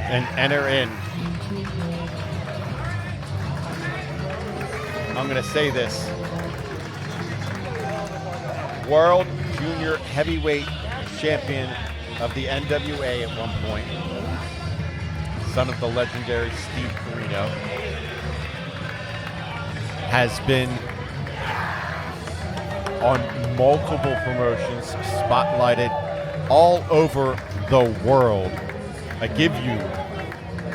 and enter in. I'm going to say this. World Junior Heavyweight Champion of the NWA at one point. Son of the legendary Steve Corino. Has been on multiple promotions, spotlighted all over the world. I give you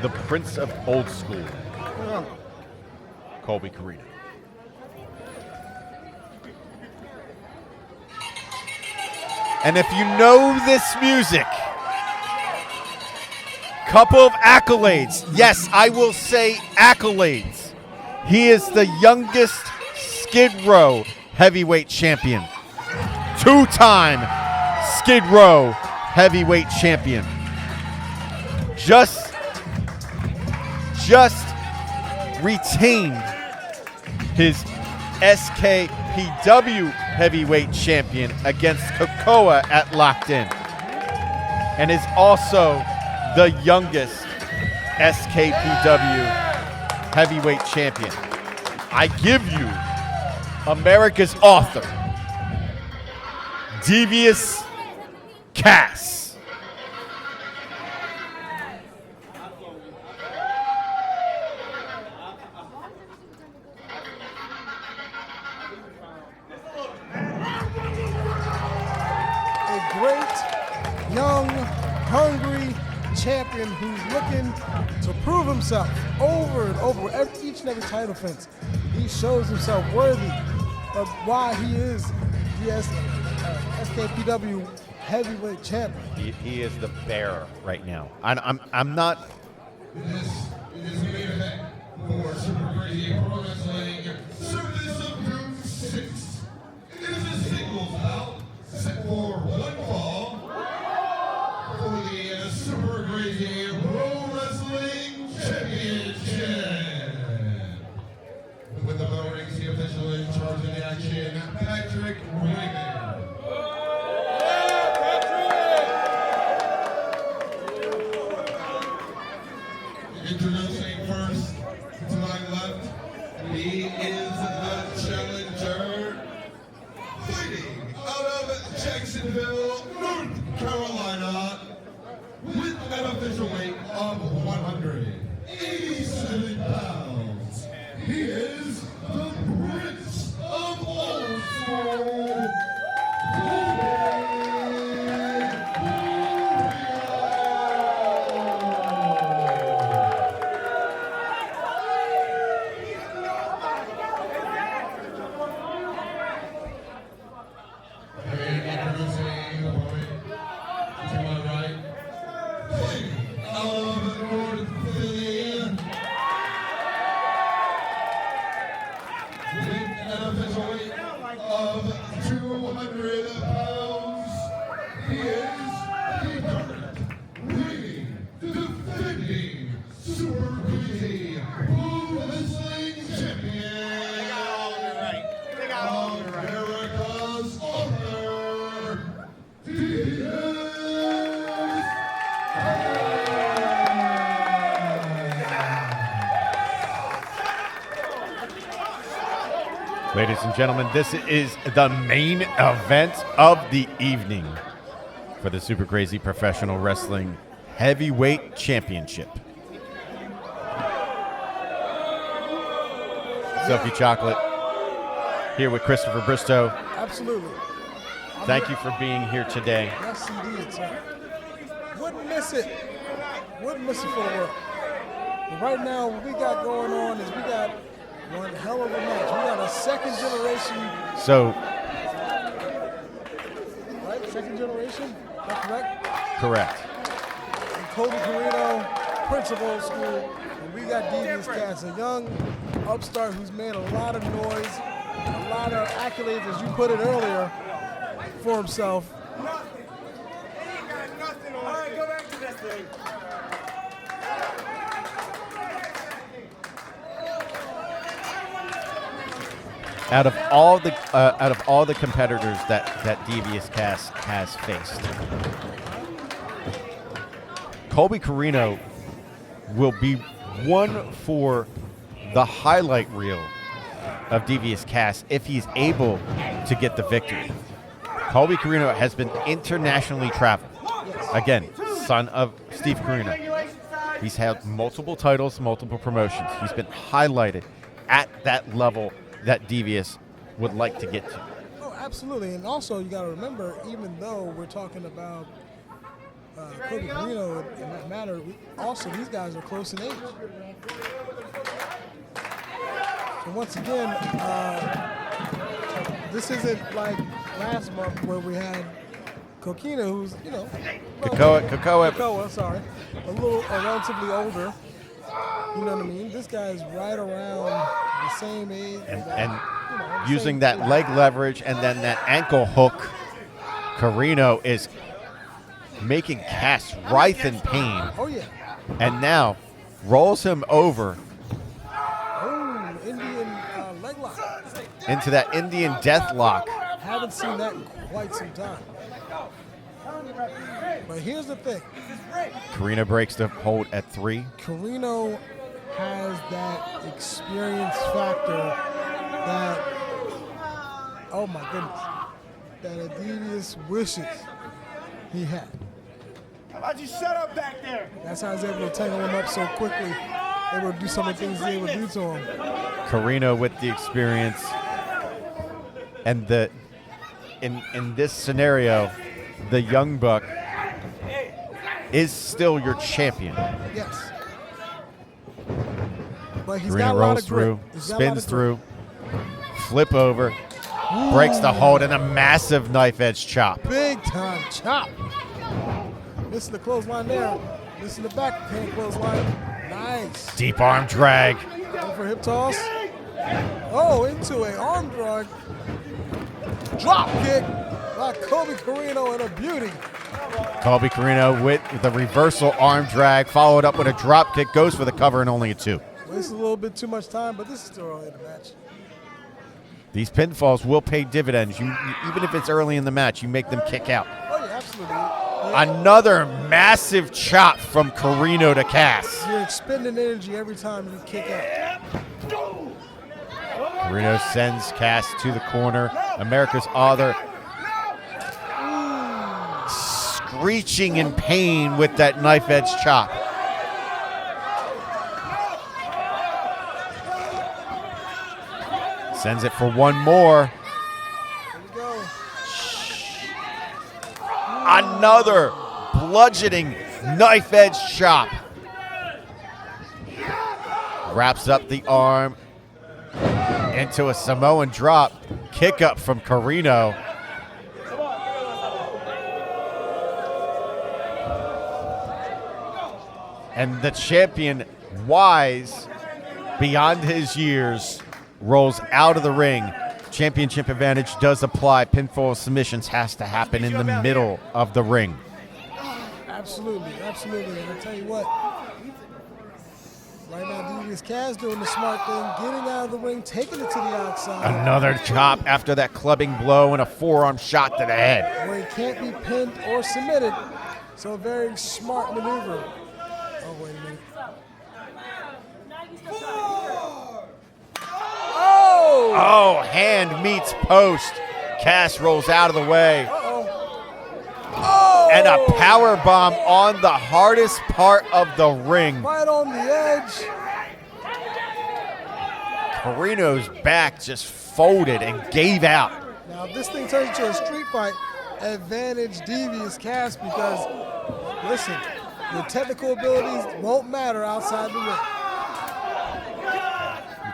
the Prince of Old School, Colby Corino. And if you know this music, couple of accolades. Yes, I will say accolades. He is the youngest Skid Row heavyweight champion. Two-time Skid Row heavyweight champion. Just retained his SKPW heavyweight champion against Kakoa at Locked In, and is also the youngest SKPW heavyweight champion. I give you America's author, Devious Cass. Young, hungry champion who's looking to prove himself over and over each and every title defense. He shows himself worthy of why he is the SKPW heavyweight champion. He is the bearer right now. I'm not. This is the main event for Super Crazy Pro Wrestling Service of Group 6. It is a singles bout set for one fall. For the Super Crazy Pro Wrestling Championship. With the bell rings, the official in charge of the action, Patrick Raymond. Introducing first to my left, he is the challenger, fighting out of Jacksonville, North Carolina, with an official weight of 187 pounds. He is the Prince of Old School, Ladies and gentlemen, this is the main event of the evening for the Super Crazy Professional Wrestling Heavyweight Championship. Silky Chocolate here with Christopher Bristow. Absolutely. Thank you for being here today. Yes, indeed, sir. Wouldn't miss it. Wouldn't miss it for the world. But right now, what we got going on is we got one hell of a match. We got a second generation. So, right? Second generation? Is that correct? correct. And Colby Corino, Prince of Old School. And we got Devious Cass, a young upstart who's made a lot of noise, a lot of accolades, as you put it earlier, for himself. Out of all the competitors that Devious Cass has faced, Colby Corino will be one for the highlight reel of Devious Cass if he's able to get the victory. Colby Corino has been internationally traveled. Again, son of Steve Corino. He's had multiple titles, multiple promotions. He's been highlighted at that level that Devious would like to get to. Oh, absolutely. And also, you got to remember, even though we're talking about Colby Corino in that matter, also these guys are close in age. So once again, this isn't like last month where we had Kokina, who's, Kokoa, sorry, a relatively older. You know what I mean? This guy's right around the same age. and using that leg leverage and then that ankle hook, Corino is making Cass writhe in pain. Oh, yeah. And now rolls him over Oh, Indian leg lock. into that Indian death lock. Haven't seen that in quite some time. But here's the thing. Corino breaks the hold at 3. Corino has that experience factor that, oh my goodness, that Devious wishes he had. How about you shut up back there? That's how he's able to tangle him up so quickly, able to do some of the things he's able to do to him. Corino with the experience. And in this scenario, the Young Buck is still your champion. Yes. But he's Corino got a lot rolls of grip. through, He's got a lot spins of grip. through, flip over, breaks the hold, and a massive knife edge chop. Big time chop. This is the clothesline there. This is the backhand clothesline. Nice. Deep arm drag. Go for hip toss. Oh, into a arm drag. Drop kick by Colby Corino and a beauty. Colby Corino with the reversal arm drag, followed up with a drop kick, goes for the cover and only a 2. This is a little bit too much time, but this is still early in the match. These pinfalls will pay dividends. Even if it's early in the match, you make them kick out. Oh, yeah, absolutely. Yeah, Another massive chop from Corino to Cass. you're expending energy every time you kick out. Corino sends Cass to the corner. America's Other screeching in pain with that knife edge chop. Sends it for one more. Here we go. Another bludgeoning knife edge chop. Wraps up the arm into a Samoan drop. Kick up from Corino. And the champion, wise beyond his years, rolls out of the ring. Championship advantage does apply. Pinfall submissions has to happen in the middle of the ring. Absolutely, absolutely. And I tell you what, right now Devious Cass doing the smart thing, getting out of the ring, taking it to the outside, Another chop after that clubbing blow and a forearm shot to the head. where he can't be pinned or submitted. So a very smart maneuver. Oh, wait a minute. Oh! Oh, hand meets post. Cass rolls out of the way. Oh! And a power bomb on the hardest part of the ring. Right on the edge. Corino's back just folded and gave out. Now, if this thing turns into a street fight, advantage Devious Cass because, listen, your technical abilities won't matter outside the ring.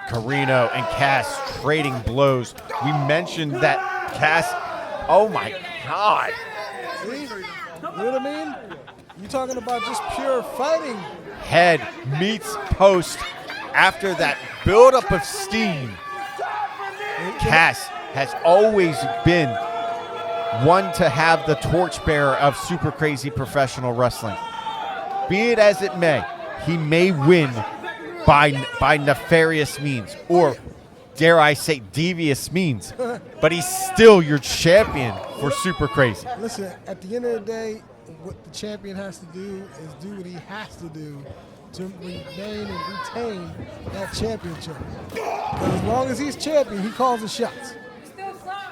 Corino and Cass trading blows. We mentioned that Cass, oh my God. See? You know what I mean? You're talking about just pure fighting. Head meets post after that buildup of steam. Cass has always been one to have the torchbearer of super crazy professional wrestling. Be it as it may, he may win by nefarious means, or dare I say devious means, but he's still your champion for super crazy. Listen, at the end of the day, what the champion has to do is do what he has to do to remain and retain that championship. Because as long as he's champion, he calls the shots.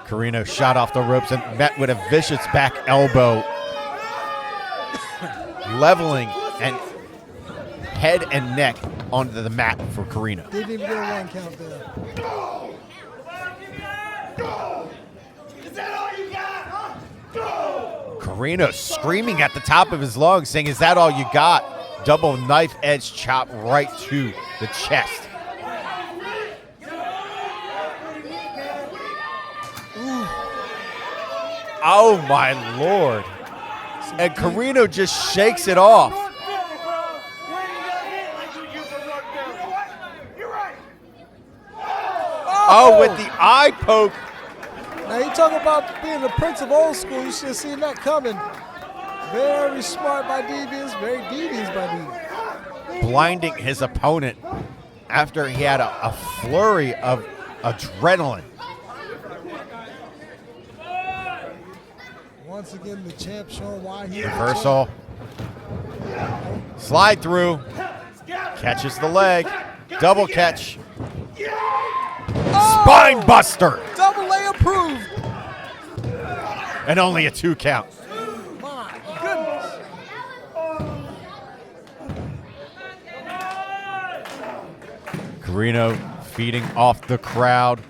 Carino shot off the ropes and met with a vicious back elbow, leveling and head and neck onto the mat for Carino. Didn't even get a 1 count there. Is that all you got, huh? Go! Carino screaming at the top of his lungs, saying, "Is that all you got?" Double knife edge chop right to the chest. Oh my Lord. And Carino just shakes it off. Oh, with the eye poke. Now you talk about being the prince of old school, you should have seen that coming. Very smart by Devious, very devious by Devious. Blinding his opponent after he had a flurry of adrenaline. Once again, the champ showing why he Reversal. Slide through. Catches the leg. Double catch. Spine buster. Double A approved. And only a 2 count. My goodness. Carino feeding off the crowd.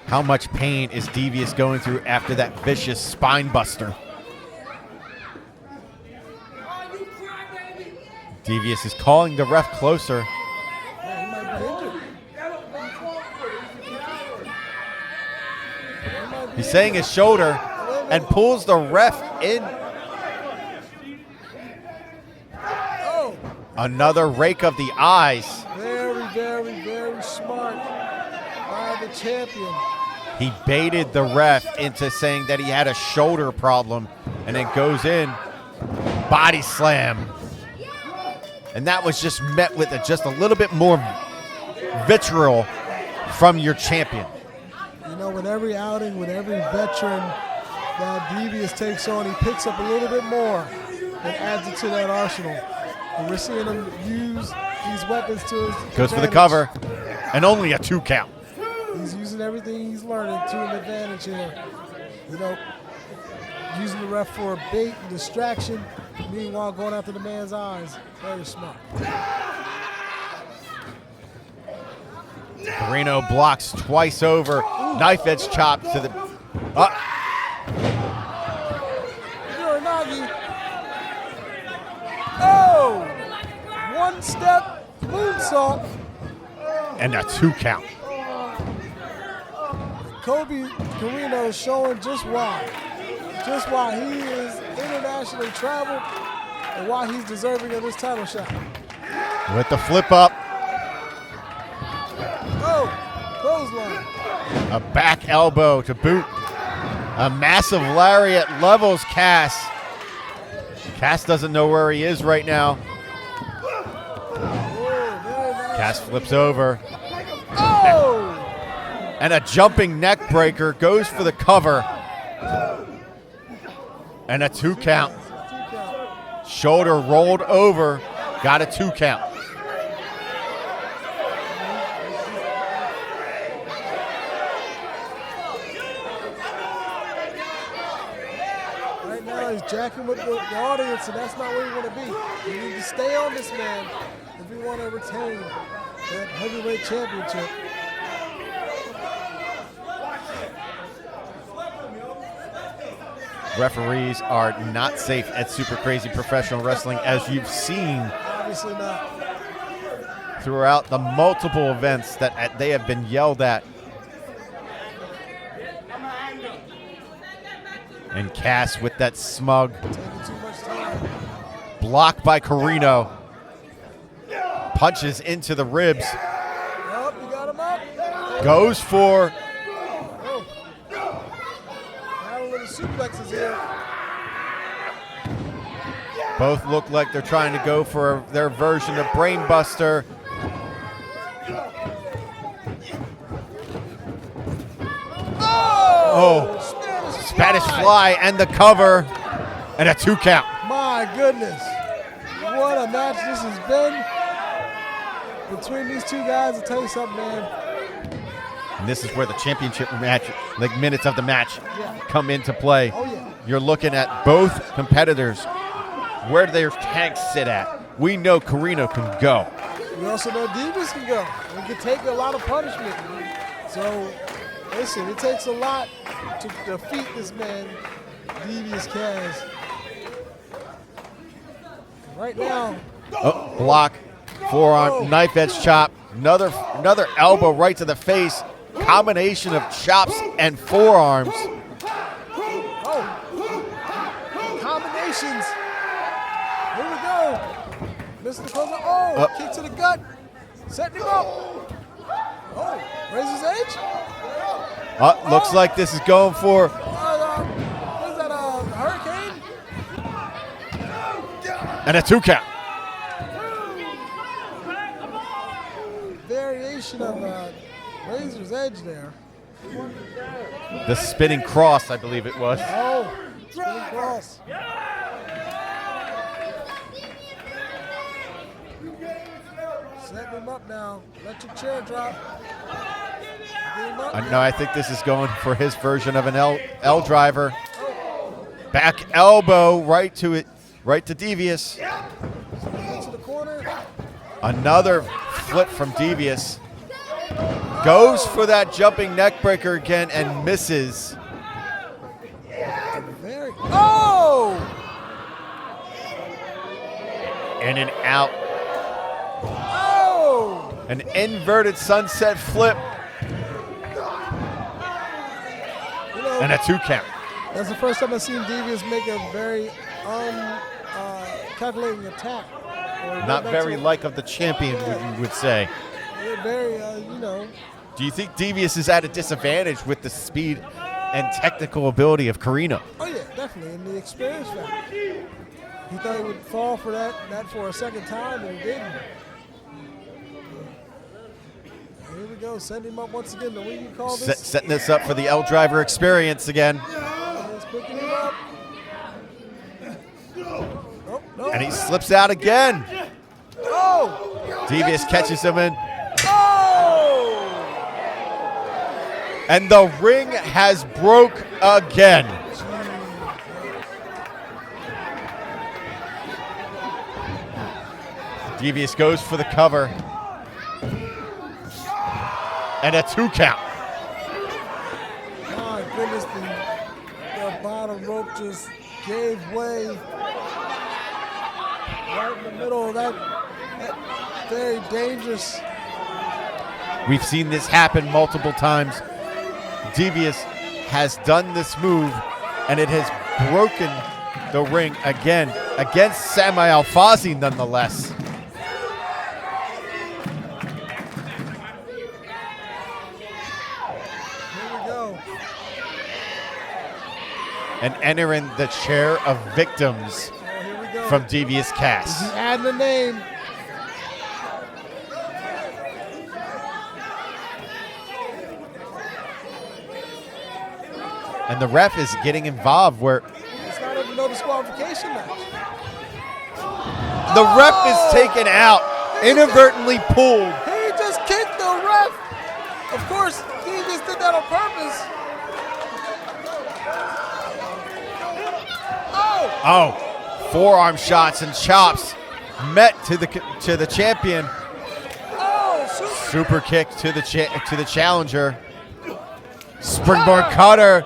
How much pain is Devious going through after that vicious spine buster? Devious is calling the ref closer. Yeah, he might be injured. He's saying his shoulder and pulls the ref in. Oh, Another rake of the eyes. very, very, very smart by the champion. He baited the ref into saying that he had a shoulder problem and then goes in, body slam. And that was just met with just a little bit more vitriol from your champion. You know, with every outing, with every veteran that Devious takes on, he picks up a little bit more and adds it to that arsenal. And we're seeing him use these weapons to his Goes for the advantage. cover, and only a 2 count. He's using everything he's learning to an advantage here. You know, using the ref for a bait and distraction, meanwhile going after the man's eyes. Very smart. Carino blocks twice over. Knife edge chop to the... Uranagi. Oh! One step moonsault. and a 2 count. Kobe Carino is showing just why he is internationally traveled and why he's deserving of this title shot. With the flip up, Oh, clothesline. a back elbow to boot. A massive lariat levels Cass. Cass doesn't know where he is right now. Oh, very nice. Cass flips over. Oh! And a jumping neck breaker goes for the cover. And a 2 count. 2 count. Shoulder rolled over. Got a 2 count. Right now he's jacking with the audience, and that's not where you want to be. You need to stay on this man if you want to retain that heavyweight championship. Referees are not safe at Super Crazy Professional Wrestling, as you've seen Obviously not. throughout the multiple events that they have been yelled at. And Cass with that smug Taking too much time. block by Carino. Punches into the ribs. Oh, you got him up. Goes for Oh. Now a little suplexes here. both look like they're trying to go for their version of Brainbuster. Oh, Spanish fly and the cover and a 2 count. My My goodness. What a match this has been between these two guys. I'll tell you something, man. And this is where the championship match, like minutes of the match, Yeah. come into play. Oh, yeah. You're looking at both competitors, where their tanks sit at. We know Carino can go. We also know Devious can go. We can take a lot of punishment. So, listen, it takes a lot to defeat this man, Devious Kaz. Right now, Oh, block, forearm, knife edge chop, another elbow right to the face. Combination of chops and forearms. combinations. Here we go. Mr. Closer. Oh, kick to the gut. Setting him up. Oh, raises edge. Looks like this is going for What is that, Hurricane? and a 2 count. Variation of Razor's Edge there. The spinning cross, I believe it was. Oh, spinning cross. Setting him up now. Let your chair drop. Get him up. No, I think this is going for his version of an L driver. Back elbow right to Devious. Into the corner. Another flip from Devious. Goes for that jumping neck breaker again and misses. Oh! In and out. Oh! An inverted sunset flip. You know, And a 2 count. that's the first time I've seen Devious make a very calculating attack. Or Not very like of the champion, you would say. Very, you know. Do you think Devious is at a disadvantage with the speed and technical ability of Carino? Oh yeah, definitely, and the experience factor. He thought he would fall for that for a second time, and he didn't. Here we go, send him up once again. What do you call this? Setting this up for the L driver experience again. He's picking him up. Oh, no. And he slips out again. Oh! Devious catches him in. Oh! And the ring has broke again. Devious goes for the cover. And a 2 count. My goodness, the bottom rope just gave way. Right in the middle of that very dangerous. We've seen this happen multiple times. Devious has done this move, and it has broken the ring again against Sami Alfazi nonetheless. Here we go. And entering the chair of victims Oh, here we go. from Devious Cass. Add the name. And the ref is getting involved where It's not even no disqualification match. the ref is taken out, inadvertently pulled. He just kicked the ref. Of course, he just did that on purpose. Oh! Oh, forearm shots and chops met to the champion. Oh! Super kick to the challenger. Springboard cutter.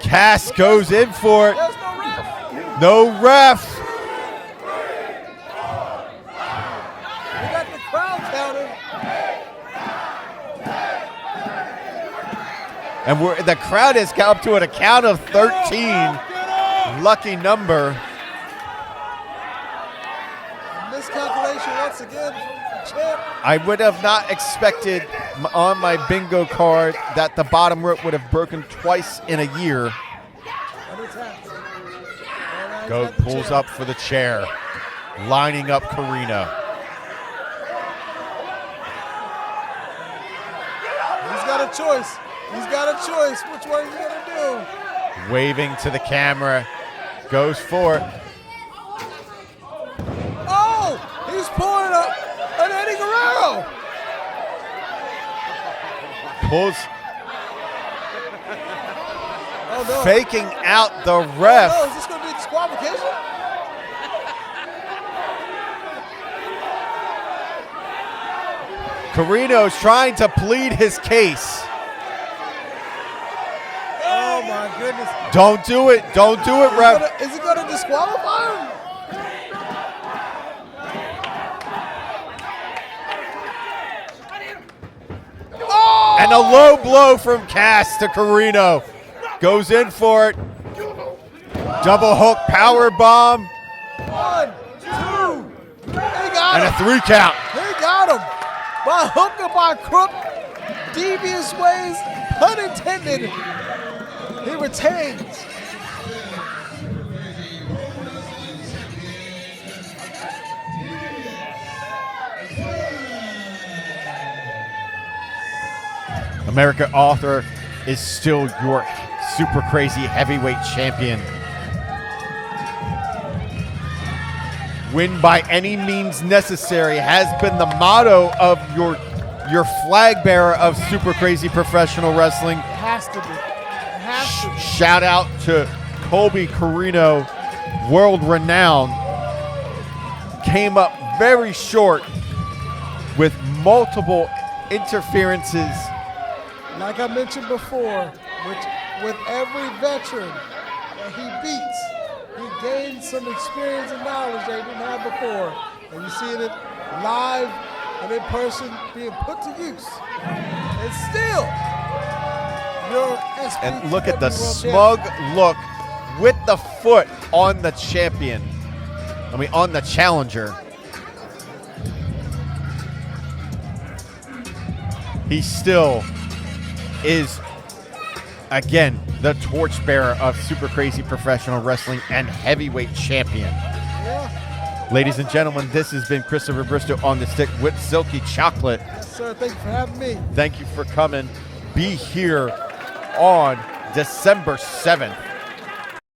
Cass goes in for it. There's no ref. No ref. We got the crowd counted. And the crowd has come up to a count of 13. Lucky number. Miscalculation once again from champ. I would have not expected on my bingo card that the bottom rope would have broken twice in a year. And it's happened. And now he's Goat got the pulls chair. up for the chair, lining up Carino. He's got a choice. He's got a choice. Which one are you gonna do? Waving to the camera, goes for it. no! Pulls, Oh no! faking out the ref. Oh, is this going to be disqualification? Carino's trying to plead his case. Oh my goodness! Don't do it. Don't do it, ref. Is it going to disqualify him? Oh! And a low blow from Cass to Carino. Goes in for it. Double hook power bomb 1, 2. He got and him. a 3 count. He got him. By hook or by crook, devious ways, pun intended. He retains. America Author is still your super crazy heavyweight champion. Win by any means necessary has been the motto of your flag bearer of super crazy professional wrestling. Has to be. It has to be. Shout out to Colby Carino, world renowned. Came up very short with multiple interferences. Like I mentioned before, with every veteran that he beats, he gains some experience and knowledge that he didn't have before. And you're seeing it live and in person being put to use. And still, your SPW And look at the World smug Champion. look with the foot on the champion. I mean, on the challenger. He still is, again, the torchbearer of super crazy professional wrestling and heavyweight champion. Yeah. Ladies and gentlemen, this has been Christopher Bristow on the stick with Silky Chocolate. Yes, sir. Thank you for having me. Thank you for coming. Be here on December 7th.